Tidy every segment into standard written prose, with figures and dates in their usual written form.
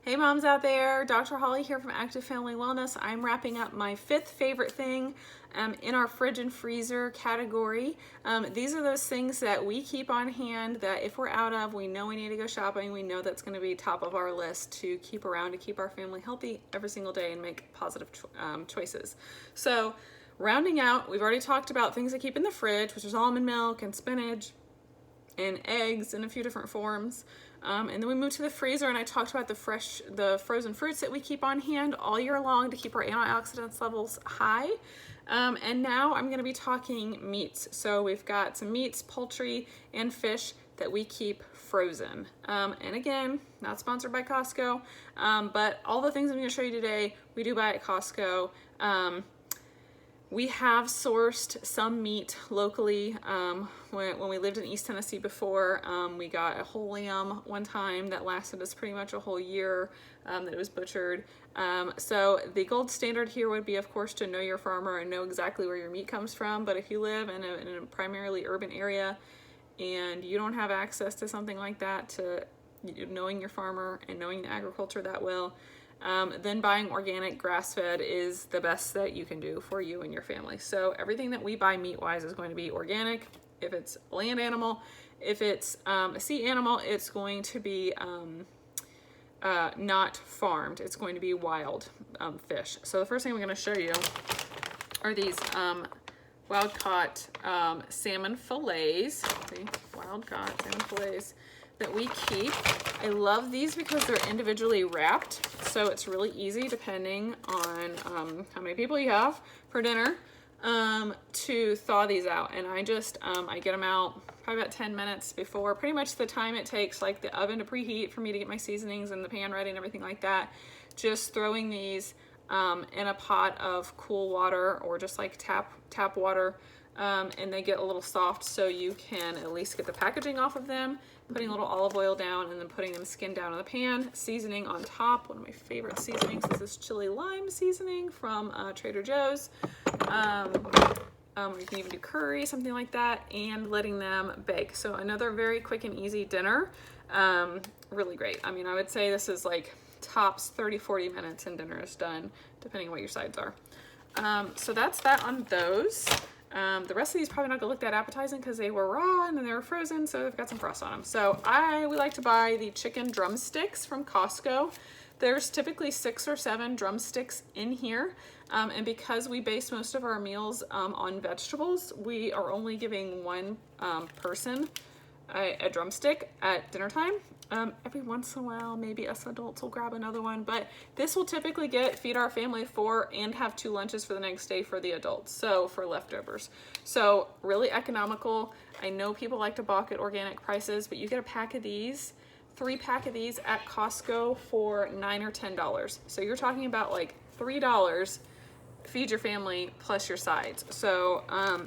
Hey moms out there, Dr. Holly here from Active Family Wellness. I'm wrapping up my fifth favorite thing in our fridge and freezer category. These are those things that we keep on hand that if we're out of, we know we need to go shopping. We know that's going to be top of our list to keep around to keep our family healthy every single day and make positive choices. So rounding out, we've already talked about things to keep in the fridge, which is almond milk and spinach and eggs in a few different forms. And then we moved to the freezer and I talked about the frozen fruits that we keep on hand all year long to keep our antioxidants levels high. And now I'm going to be talking meats. So we've got some meats, poultry, and fish that we keep frozen. And again, not sponsored by Costco, but all the things I'm going to show you today, we do buy at Costco. We have sourced some meat locally. When we lived in East Tennessee before, we got a whole lamb one time that lasted us pretty much a whole year that it was butchered. So the gold standard here would be, of course, to know your farmer and know exactly where your meat comes from. But if you live in a primarily urban area and you don't have access to something like that, to knowing your farmer and knowing the agriculture that well, then buying organic grass-fed is the best that you can do for you and your family. So everything that we buy meat-wise is going to be organic. If it's a land animal, if it's a sea animal, it's going to be not farmed. It's going to be wild fish. So the first thing I'm going to show you are these wild-caught salmon fillets. See, wild-caught salmon fillets that we keep. I love these because they're individually wrapped, so it's really easy depending on how many people you have for dinner to thaw these out. And I get them out probably about 10 minutes before pretty much the time it takes like the oven to preheat for me to get my seasonings and the pan ready and everything like that. Just throwing these in a pot of cool water or just like tap water, and they get a little soft, so you can at least get the packaging off of them, putting a little olive oil down and then putting them skinned down in the pan, seasoning on top. One of my favorite seasonings is this chili lime seasoning from Trader Joe's. You can even do curry, something like that, and letting them bake. So another very quick and easy dinner. Really great. I mean, I would say this is like tops 30-40 minutes and dinner is done, depending on what your sides are. So that's that on those. The rest of these probably not gonna look that appetizing because they were raw and then they were frozen, so they've got some frost on them. So we like to buy the chicken drumsticks from Costco. There's typically 6 or 7 drumsticks in here, and because we base most of our meals on vegetables, we are only giving one person a drumstick at dinner time. Every once in a while, maybe us adults will grab another one, but this will typically feed our family 4 and have 2 lunches for the next day for the adults, so for leftovers. So really economical. I know people like to balk at organic prices, but you get a pack of these, 3-pack of these at Costco for $9 or $10. So you're talking about like $3, feed your family plus your sides. So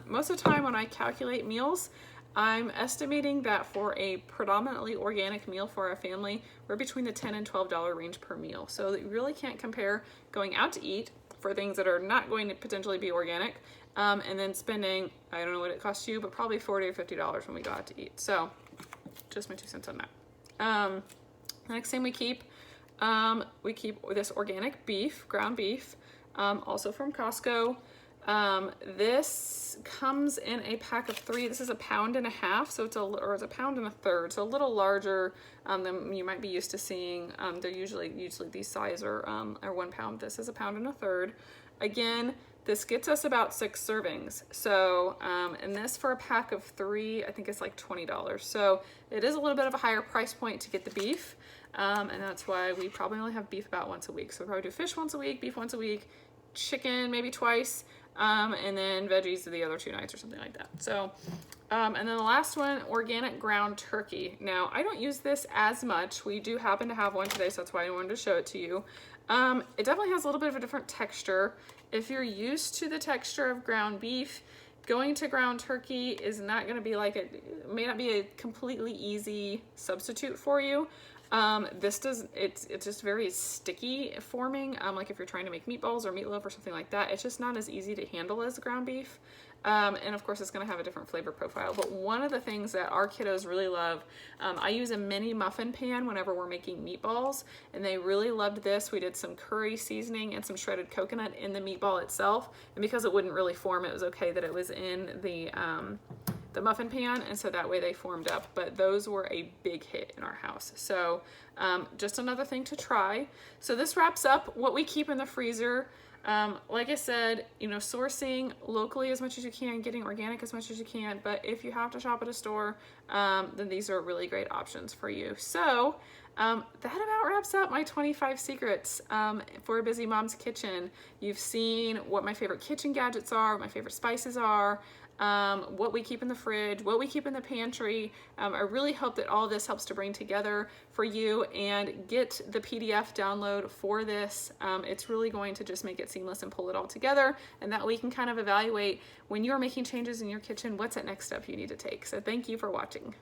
most of the time when I calculate meals, I'm estimating that for a predominantly organic meal for our family, we're between the $10 and $12 range per meal. So you really can't compare going out to eat for things that are not going to potentially be organic, and then spending, I don't know what it costs you, but probably $40 or $50 when we go out to eat. So just my 2 cents on that. The next thing we keep this organic beef, ground beef, also from Costco. This comes in a pack of 3. This is 1.5 pounds, so it's a 1.3 pounds. So a little larger than you might be used to seeing. They're usually these size are 1 pound. This is 1.3 pounds. Again, this gets us about 6 servings. So, and this for a pack of 3, I think it's like $20. So it is a little bit of a higher price point to get the beef. And that's why we probably only have beef about once a week. So we probably do fish once a week, beef once a week, chicken maybe twice, and then veggies the other 2 nights or something like that. So, and then the last one, organic ground turkey. Now, I don't use this as much. We do happen to have one today, so that's why I wanted to show it to you. It definitely has a little bit of a different texture. If you're used to the texture of ground beef, going to ground turkey is not going to be like it may not be a completely easy substitute for you. It's just very sticky forming. Like if you're trying to make meatballs or meatloaf or something like that, it's just not as easy to handle as ground beef. And of course it's gonna have a different flavor profile. But one of the things that our kiddos really love, I use a mini muffin pan whenever we're making meatballs, and they really loved this. We did some curry seasoning and some shredded coconut in the meatball itself, and because it wouldn't really form, it was okay that it was in the muffin pan, and so that way they formed up. But those were a big hit in our house. So just another thing to try. So this wraps up what we keep in the freezer. Like I said, you know, sourcing locally as much as you can, getting organic as much as you can, but if you have to shop at a store, then these are really great options for you. So that about wraps up my 25 secrets for a busy mom's kitchen. You've seen what my favorite kitchen gadgets are, what my favorite spices are, what we keep in the fridge, what we keep in the pantry. I really hope that all this helps to bring together for you, and get the PDF download for this. It's really going to just make it seamless and pull it all together, and that we can kind of evaluate when you're making changes in your kitchen, what's that next step you need to take. So thank you for watching.